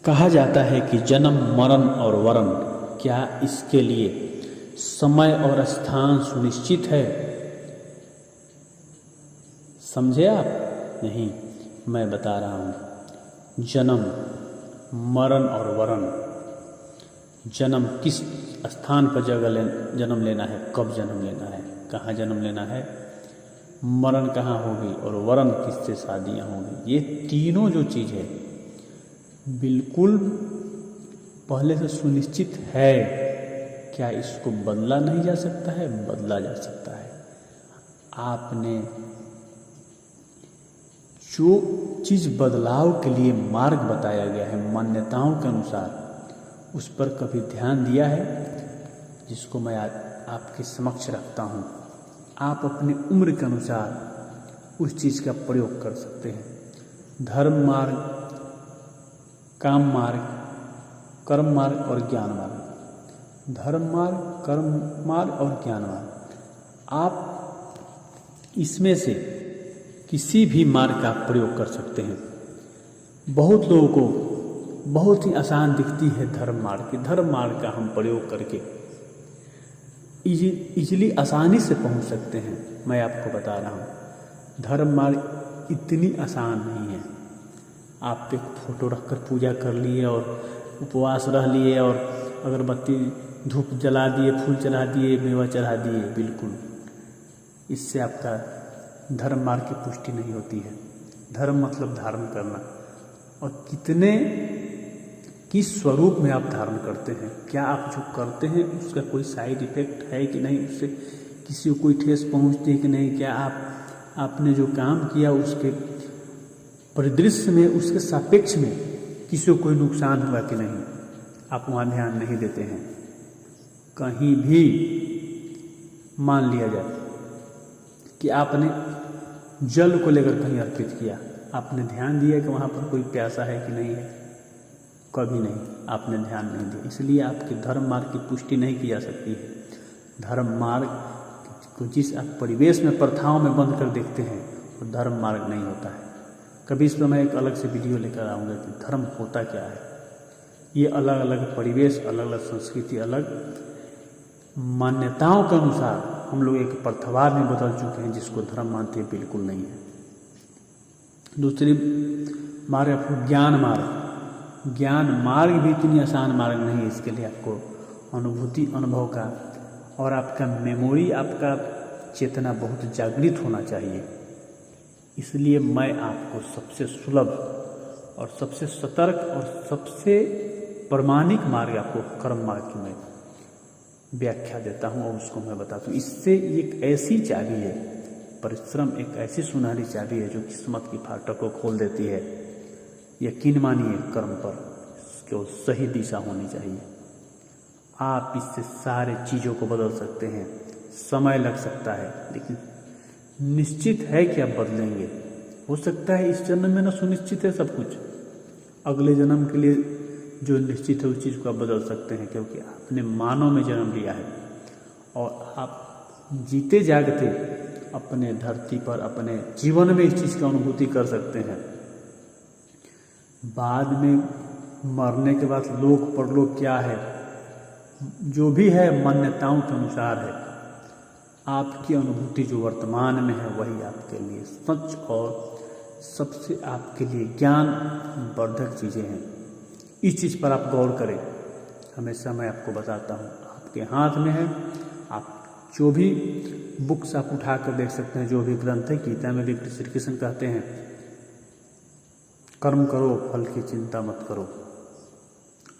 कहा जाता है कि जन्म मरण और वरण, क्या इसके लिए समय और स्थान सुनिश्चित है? समझे आप? नहीं, मैं बता रहा हूँ। जन्म मरण और वरण, जन्म किस स्थान पर जन्म लेना है, कब जन्म लेना है, कहाँ जन्म लेना है, मरण कहाँ होगी और वरण किससे शादियाँ होंगी, ये तीनों जो चीज़ है बिल्कुल पहले से सुनिश्चित है। क्या इसको बदला नहीं जा सकता है? बदला जा सकता है। आपने जो चीज़ बदलाव के लिए मार्ग बताया गया है मान्यताओं के अनुसार, उस पर कभी ध्यान दिया है? जिसको मैं आपके समक्ष रखता हूँ। आप अपनी उम्र के अनुसार उस चीज़ का प्रयोग कर सकते हैं। धर्म मार्ग, काम मार्ग, कर्म मार्ग और ज्ञान मार्ग। धर्म मार्ग, कर्म मार्ग और ज्ञान मार्ग, आप इसमें से किसी भी मार्ग का प्रयोग कर सकते हैं। बहुत लोगों को बहुत ही आसान दिखती है धर्म मार्ग की। धर्म मार्ग का हम प्रयोग करके इजीली आसानी से पहुंच सकते हैं। मैं आपको बता रहा हूँ, धर्म मार्ग इतनी आसान नहीं है। आप एक फ़ोटो रखकर पूजा कर लिए और उपवास रह लिए और अगरबत्ती धूप जला दिए, फूल चढ़ा दिए, मेवा चढ़ा दिए, बिल्कुल इससे आपका धर्म मार्ग की पुष्टि नहीं होती है। धर्म मतलब धारण करना, और किस स्वरूप में आप धारण करते हैं, क्या आप जो करते हैं उसका कोई साइड इफ़ेक्ट है कि नहीं, उससे किसी को कोई ठेस पहुंचती है कि नहीं, क्या आपने जो काम किया उसके परिदृश्य में, उसके सापेक्ष में किसी को कोई नुकसान हुआ कि नहीं, आप वहाँ ध्यान नहीं देते हैं। कहीं भी मान लिया जाए कि आपने जल को लेकर कहीं अर्पित किया, आपने ध्यान दिया कि वहाँ पर कोई प्यासा है कि नहीं है? कभी नहीं, आपने ध्यान नहीं दिया। इसलिए आपके धर्म मार्ग की पुष्टि नहीं की जा सकती है। धर्म मार्ग को जिस आप परिवेश में, प्रथाओं में बंद कर देखते हैं, वो धर्म मार्ग नहीं होता है। कभी इस पर मैं एक अलग से वीडियो लेकर आऊँगा कि धर्म होता क्या है। ये अलग अलग परिवेश, अलग अलग संस्कृति, अलग मान्यताओं के अनुसार हम लोग एक प्रथावाद में बदल चुके हैं, जिसको धर्म मानते बिल्कुल नहीं है। दूसरी मार्ग आपको ज्ञान मार्ग। ज्ञान मार्ग भी इतनी आसान मार्ग नहीं है। इसके लिए आपको अनुभूति, अनुभव का और आपका मेमोरी, आपका चेतना बहुत जागृत होना चाहिए। इसलिए मैं आपको सबसे सुलभ और सबसे सतर्क और सबसे प्रमाणिक मार्ग, आपको कर्म मार्ग की मैं व्याख्या देता हूँ और उसको मैं बताता हूँ। इससे एक ऐसी चाबी है, परिश्रम एक ऐसी सुनहरी चाबी है जो किस्मत की फाटक को खोल देती है। यकीन मानिए कर्म पर, इसको सही दिशा होनी चाहिए। आप इससे सारे चीज़ों को बदल सकते हैं। समय लग सकता है, लेकिन निश्चित है कि आप बदलेंगे। हो सकता है इस जन्म में ना सुनिश्चित है सब कुछ, अगले जन्म के लिए जो निश्चित है उस चीज़ को आप बदल सकते हैं, क्योंकि आपने मानव में जन्म लिया है और आप जीते जागते अपने धरती पर, अपने जीवन में इस चीज़ की अनुभूति कर सकते हैं। बाद में मरने के बाद लोक परलोक क्या है, जो भी है मान्यताओं के अनुसार है। आपकी अनुभूति जो वर्तमान में है वही आपके लिए सच और सबसे आपके लिए ज्ञान वर्धक चीज़ें हैं। इस चीज़ पर आप गौर करें। हमेशा मैं आपको बताता हूँ, आपके हाथ में है। आप जो भी बुक्स आप उठा कर देख सकते हैं, जो भी ग्रंथ है। गीता में भी श्री कृष्ण कहते हैं, कर्म करो, फल की चिंता मत करो।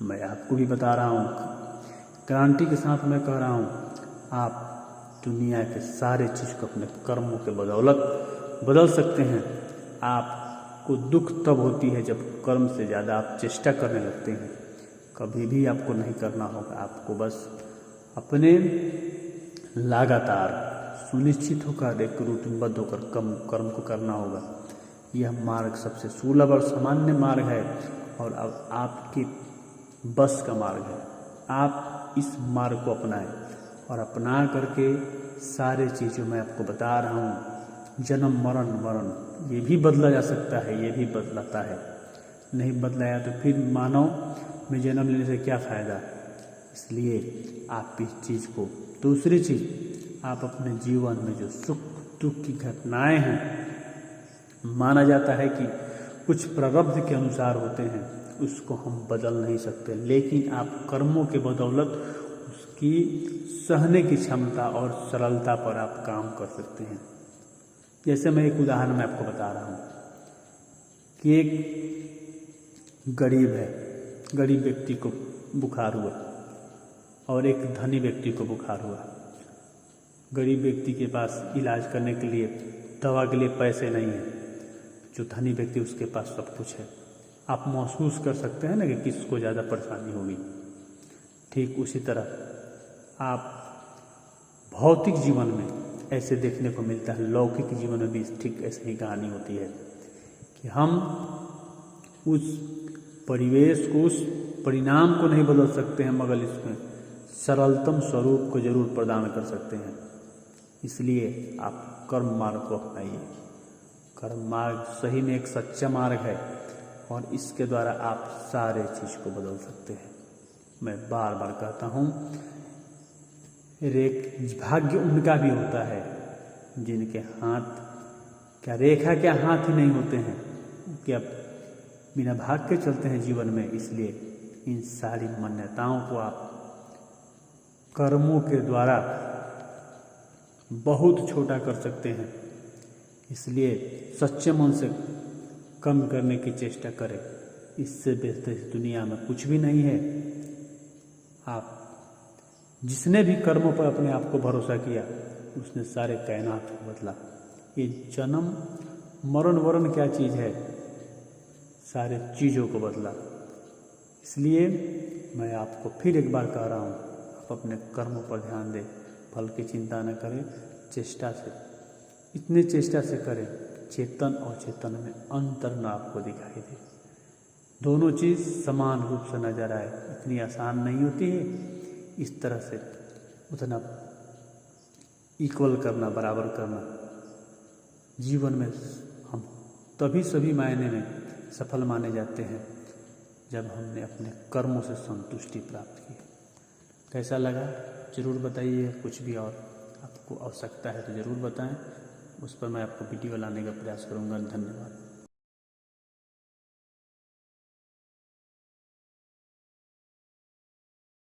मैं आपको भी बता रहा हूँ, गारंटी के साथ मैं कह रहा हूँ, आप दुनिया के सारे चीज़ को अपने कर्मों के बदौलत बदल सकते हैं। आपको दुख तब होती है जब कर्म से ज़्यादा आप चेष्टा करने लगते हैं। कभी भी आपको नहीं करना होगा, आपको बस अपने लगातार सुनिश्चित होकर एक रूटीनबद्ध होकर कर्म को करना होगा। यह मार्ग सबसे सुलभ और सामान्य मार्ग है और अब आपके बस का मार्ग है। आप इस मार्ग को अपनाएं और अपना करके सारे चीज़ों मैं आपको बता रहा हूँ, जन्म मरण वरण ये भी बदला जा सकता है, ये भी बदलाता है। नहीं बदलाया तो फिर मानव में जन्म लेने से क्या फ़ायदा। इसलिए आप इस चीज़ को, दूसरी चीज़ आप अपने जीवन में जो सुख दुख की घटनाएं हैं, माना जाता है कि कुछ प्रारब्ध के अनुसार होते हैं, उसको हम बदल नहीं सकते, लेकिन आप कर्मों के बदौलत उसकी सहने की क्षमता और सरलता पर आप काम कर सकते हैं। जैसे मैं एक उदाहरण में आपको बता रहा हूँ कि एक गरीब है, गरीब व्यक्ति को बुखार हुआ और एक धनी व्यक्ति को बुखार हुआ। गरीब व्यक्ति के पास इलाज करने के लिए, दवा के लिए पैसे नहीं हैं, जो धनी व्यक्ति उसके पास सब कुछ है। आप महसूस कर सकते हैं ना कि किसको ज़्यादा परेशानी होगी। ठीक उसी तरह आप भौतिक जीवन में ऐसे देखने को मिलता है, लौकिक जीवन में भी ठीक ऐसे ही कहानी होती है कि हम उस परिवेश को, उस परिणाम को नहीं बदल सकते हैं, मगर इसमें सरलतम स्वरूप को जरूर प्रदान कर सकते हैं। इसलिए आप कर्म मार्ग को अपनाइए। कर्म मार्ग सही में एक सच्चा मार्ग है और इसके द्वारा आप सारे चीज़ को बदल सकते हैं। मैं बार बार कहता हूँ, भाग्य उनका भी होता है जिनके हाथ, क्या रेखा क्या हाथ ही नहीं होते हैं, क्या बिना भाग्य के चलते हैं जीवन में। इसलिए इन सारी मान्यताओं को आप कर्मों के द्वारा बहुत छोटा कर सकते हैं। इसलिए सच्चे मन से कम करने की चेष्टा करें। इससे बेहतर इस दुनिया में कुछ भी नहीं है। आप जिसने भी कर्मों पर अपने आप को भरोसा किया, उसने सारे कायनात को बदला। ये जन्म मरण वरण क्या चीज़ है, सारे चीज़ों को बदला। इसलिए मैं आपको फिर एक बार कह रहा हूँ, आप अपने कर्मों पर ध्यान दें, फल की चिंता न करें, चेष्टा से, इतनी चेष्टा से करें चेतन और चेतन में अंतर न आपको दिखाई दे, दोनों चीज़ समान रूप से नजर आए। इतनी आसान नहीं होती है इस तरह से उतना इक्वल करना, बराबर करना। जीवन में हम तभी सभी मायने में सफल माने जाते हैं जब हमने अपने कर्मों से संतुष्टि प्राप्त की। कैसा लगा ज़रूर बताइए। कुछ भी और आपको आवश्यकता है तो ज़रूर बताएं, उस पर मैं आपको वीडियो लाने का प्रयास करूँगा। धन्यवाद।